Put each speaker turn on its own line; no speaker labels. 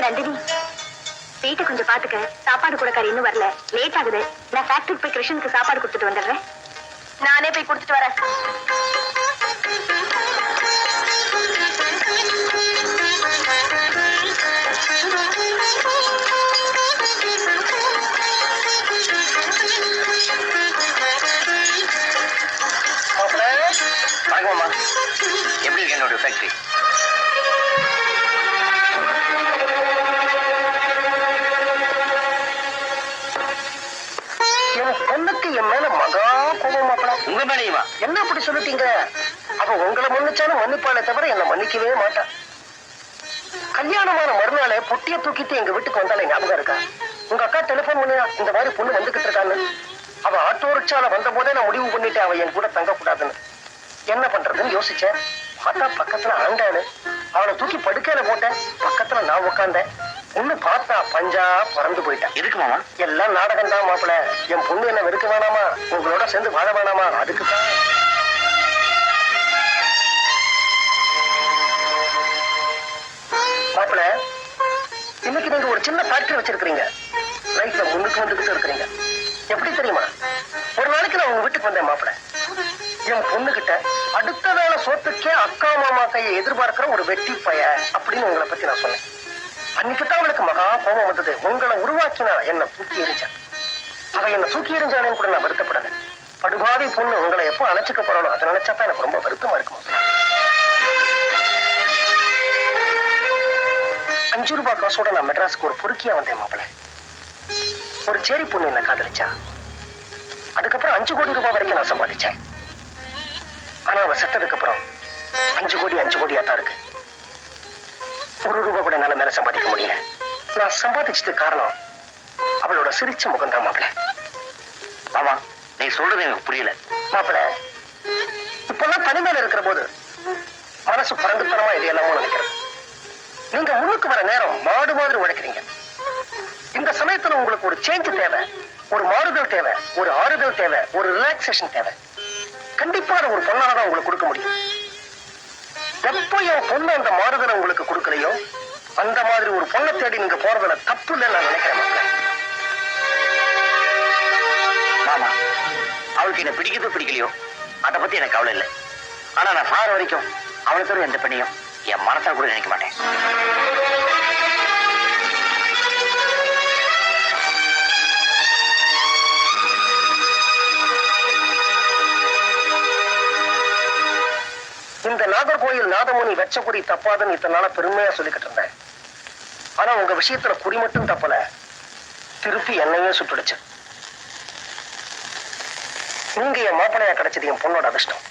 நந்தினி, வீட்டை கொஞ்சம் பாத்துக்க. சாப்பாடு கூட கறி இன்னும் வரல, லேட் ஆகுது. நான் ஃபேக்டரிக்கு போய் கிருஷ்ணனுக்கு சாப்பாடு கொடுத்துட்டு வந்துடுறேன். நானே போய் கொடுத்துட்டு வரேன்.
வணக்கம்மா. எப்படி இருக்கு என்னோட ஃபேக்டரி?
என் பொண்ணுக்கு என் மேல மகா கோபம் மாப்பிள.
உங்க மேலேயுமா?
என்ன அப்படி சொல்லிட்டீங்க? அப்ப உங்களை மன்னிச்சாலும் மன்னிப்பாளே தவிர என்ன மன்னிக்கவே மாட்டான். கல்யாணமான மறுநாளே பொட்டிய தூக்கிட்டு எங்க வீட்டுக்கு வந்தாலே ஞாபகம் இருக்கா? உங்க அக்கா டெலிபோன் பண்ணியா இந்த மாதிரி பொண்ணு வந்துகிட்டு இருக்கான்னு. அவ ஆட்டோ ரிக்ஷால வந்த போதே நான் முடிவு பண்ணிட்டு அவ என் கூட தங்க கூடாதுன்னு. என்ன பண்றதுன்னு யோசிச்சேன். பார்த்தா பக்கத்துல ஆண்டாளு. அவளை தூக்கி படுக்கையில போட்டேன். பக்கத்துல நான் உட்காந்தேன். பொண்ணு பார்த்தா பஞ்சா பறந்து போயிட்டான்.
எதுக்கு மாமா?
எல்லாம் நாடகம் தான் மாப்பிள. என் பொண்ணு என்ன வெறுக்க வேணாமா, உங்களோட சேர்ந்து வாழ வேணாமா, அதுக்குதான். மாப்பிள, இன்னைக்கு நீங்க ஒரு சின்ன ஃபேக்டரி வச்சிருக்கீங்க. லைஃப்ல முன்னுக்கு வந்துகிட்டு இருக்கிறீங்க. எப்படி தெரியுமா? ஒரு நாளைக்கு நான் உங்க வீட்டுக்கு வந்தேன் மாப்பிள. என் பொண்ணு கிட்ட அடுத்த வேளை சோத்துக்கே அக்கா மாமா கையை எதிர்பார்க்கிற ஒரு வெட்டி பைய அப்படின்னு உங்களை பத்தி நான் சொன்னேன். அன்னைக்குதான் அவளுக்கு மகா கோபம் வந்தது. உங்களை உருவாக்கினா என்ன தூக்கி எறிஞ்சான். அவ என்ன தூக்கி எறிஞ்சானேன்னு கூட நான் வருத்தப்படல. படுபாவி பொண்ணு உங்களை எப்போ அணைச்சிக்க போறானோ அதை நினைச்சாதான் எனக்கு ரொம்ப வருத்தமா இருக்கும். 5 ரூபாய் காசோட நான் மெட்ராஸுக்கு ஒரு பொறுக்கியா வந்தேன் மாப்பிள. ஒரு சேரி பொண்ணு என்ன காதலிச்சா. அதுக்கப்புறம் 5 கோடி ரூபாய் வரைக்கும் நான் சம்பாதிச்சேன். ஆனா அவ செத்ததுக்கு அப்புறம் 5 கோடியா தான் இருக்கு. 1 ரூபாய் கூட என்னால மேல சம்பாதிக்க முடியல. நான் சம்பாதிச்சதுக்கு காரணம் அவளோட சிரிச்ச முகம் தான் மாப்பிள.
மாமா, நீ சொல்றது எனக்கு புரியல.
மாப்பிள, இப்பெல்லாம் தனிமையில இருக்கிற போது மனசு பறந்துத்தனமா இது எல்லாமோ நினைக்கிறது. நீங்க முன்னுக்கு வர நேரம் மாடு மாதிரி உழைக்கிறீங்க. இந்த சமயத்துல உங்களுக்கு ஒரு சேஞ்ச் தேவை, ஒரு மாறுதல் தேவை, ஒரு ஆறுதல் தேவை, ஒரு ரிலாக்ஸேஷன் தேவை. கண்டிப்பா ஒரு பொண்ணாலதான் உங்களுக்கு கொடுக்க முடியும். எப்போ என் பொண்ணு அந்த மாறுதலை உங்களுக்கு கொடுக்கலையோ அந்த மாதிரி ஒரு பொண்ணை தேடி நீங்க போறதுல தப்பு இல்லைன்னு நான் நினைக்கிறேன்
மாமா, அவளுக்கு என்ன பிடிக்குதோ பிடிக்கலையோ அதை பத்தி எனக்கு கவலை இல்லை. ஆனா நான் சாகிற வரைக்கும் அவளுக்கு தரும் எந்த பெண்ணையும் என் மனசால கூட நினைக்க மாட்டேன்.
இந்த நாகர்கோயில் நாதமுனி வெச்ச குறி தப்பாதுன்னு இத்தனை நாளா பெருமையா சொல்லிக்கிட்டு இருந்தேன். ஆனா உங்க விஷயத்துல குறி மட்டும் தப்பல, திருப்பி என்னையே சுட்டுடுச்சு. நீங்க என் மாப்பிளையா கிடைச்சது என் பொண்ணோட அதிர்ஷ்டம்.